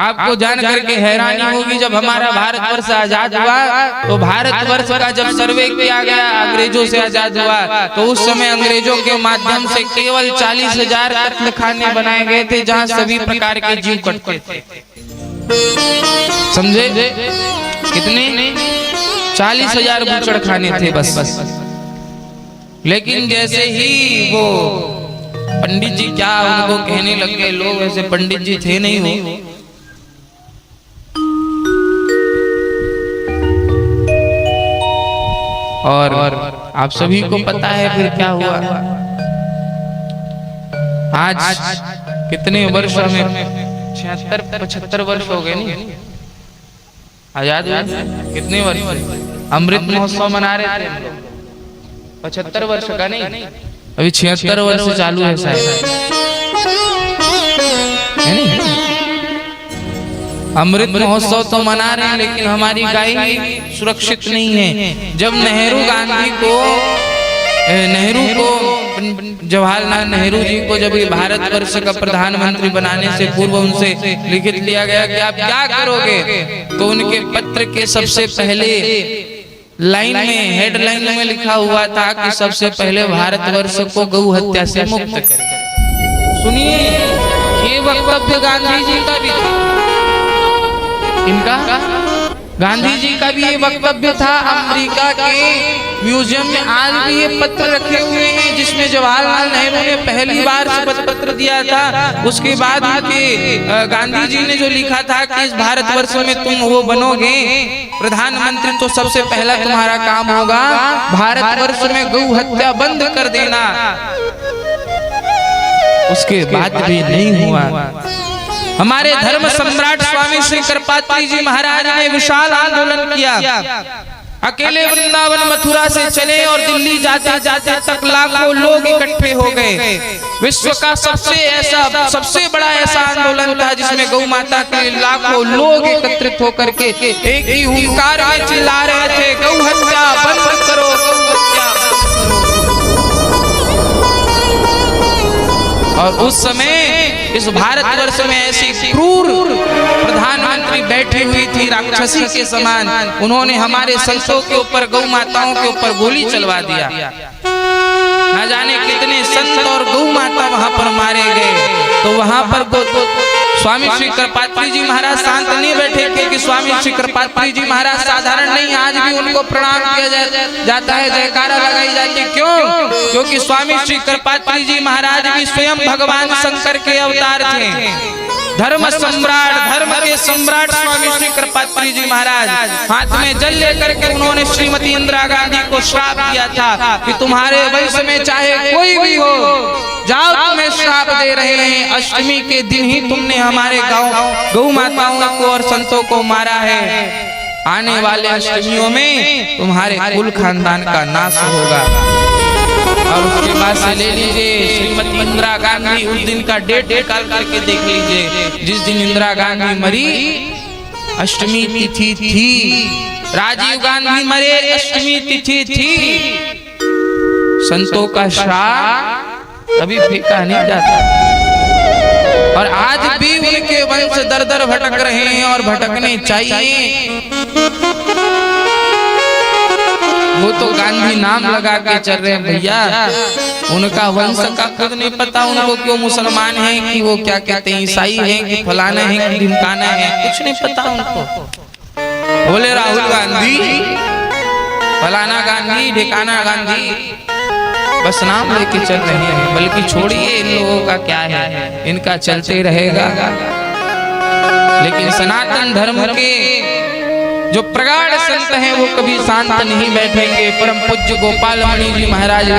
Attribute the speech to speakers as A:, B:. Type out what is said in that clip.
A: आपको जान करके हैरानी होगी, जब हमारा भारतवर्ष आजाद हुआ तो भारतवर्ष का जब सर्वे किया गया अंग्रेजों से आजाद हुआ तो उस समय अंग्रेजों के माध्यम से केवल 40,000 कत्लखाने बनाए गए थे जहां सभी प्रकार के जीव कटते थे। समझे? कितने? 40,000 बूचड़खाने थे बस। लेकिन जैसे ही वो पंडित जी क्या उनको कहने लग गए लोग, ऐसे पंडित जी थे नहीं वो, और आप सभी को पता है फिर क्या हुआ। आज कितने वर्ष में 76-75 वर्ष हो गए नहीं आजाद हुआ? कितने वर्ष? अमृत महोत्सव मना रहे थे 75 वर्ष का नहीं, अभी 76 वर्ष चालू है शायद, है नहीं? अमृत महोत्सव तो मना रहे हैं लेकिन हमारी गाय सुरक्षित नहीं है। जब जवाहरलाल नेहरू जी को जब ये भारतवर्ष का प्रधानमंत्री बनाने से पूर्व उनसे लिखित लिया गया कि आप क्या करोगे, तो उनके पत्र के सबसे पहले लाइन में, हेडलाइन में लिखा हुआ था कि सबसे पहले भारतवर्ष को गौ हत्या से मुक्त करें। सुनिए, ये वक्तव्य गांधी जी का भी था, इनका गांधी जी का भी ये वक्तव्य था। अमेरिका के म्यूजियम में आज भी ये पत्र रखे हुए हैं जिसमें जवाहरलाल नेहरू ने पहली बार शपथ पत्र दिया था। उसके बाद गांधी जी ने जो लिखा था कि इस भारतवर्ष में तुम वो बनोगे प्रधानमंत्री तो सबसे पहला तुम्हारा काम होगा भारतवर्ष में गौ हत्या बंद कर देना। उसके बाद भी नहीं हुआ। हमारे धर्म सम्राट स्वामी श्री कृपात्री जी महाराज ने विशाल आंदोलन किया। अकेले वृंदावन मथुरा से चले और दिल्ली जाते जाते तक लाखों लोग इकट्ठे हो गए। विश्व का सबसे बड़ा ऐसा आंदोलन था जिसमें गौ माता के लाखों लोग एकत्रित होकर के एक ही हुंकार में चिल्ला रहे थे, गौ हत्या बंद करो, गौ हत्या बंद करो। और उस समय इस भारतवर्ष में ऐसी क्रूर प्रधानमंत्री बैठी हुई थी राक्षसी के समान। उन्होंने हमारे संतों के ऊपर, गौ माताओं के ऊपर गोली चलवा दिया। न जाने कितने संत और गौ माता वहां पर मारे गए। तो वहां पर स्वामी श्री कृपात्री जी महाराज शांत नहीं बैठे, क्योंकि स्वामी श्री कृपात्री जी महाराज साधारण नहीं, आज भी उनको प्रणाम किया जाता है, जयकारा लगाई जाती है। क्यों? क्योंकि स्वामी श्री कृपात्री जी महाराज भी स्वयं भगवान शंकर के अवतार थे। धर्म सम्राट, धर्म के सम्राट स्वामी श्री कृपात्री जी महाराज हाथ में जल लेकर के उन्होंने श्रीमती इंदिरा गांधी को श्राप दिया था कि तुम्हारे वंश में चाहे कोई भी हो, जाओ, तुम्हें श्राप दे रहे हैं। अष्टमी के दिन ही तुमने हमारे गौ माताओं को और संतों को मारा है। आने वाले अष्टमियों में तुम्हारे कुल खानदान का नाश होगा। और उसके बाद से ले लीजिए श्रीमती इंदिरा गांधी, उस दिन का डेट निकाल करके देख लीजिए। जिस दिन इंदिरा गांधी मरी अष्टमी तिथि थी, राजीव गांधी मरे अष्टमी तिथि थी। संतों का श्राप कभी फेंका नहीं जाता। और आज भी उनके वंश दर दर भटक रहे हैं और भटकने चाहिए। वो तो गांधी नाम लगा के चल रहे हैं भैया, उनका वंश का खुद नहीं पता उनको, क्यों मुसलमान हैं कि वो क्या कहते हैं ईसाई हैं कि फलाना है कि ढिमकाना है, कुछ नहीं पता उनको। बोले राहुल गांधी, फलाना गांधी, ढिकाना गांधी, बस नाम लेके चल रहे हैं। बल्कि छोड़िए इन लोगों का क्या है, इनका चलते रहेगा। लेकिन सनातन धर्म के जो प्रगाढ़ संत हैं वो कभी शांत नहीं बैठेंगे। परम पूज्य गोपाल मणि जी महाराज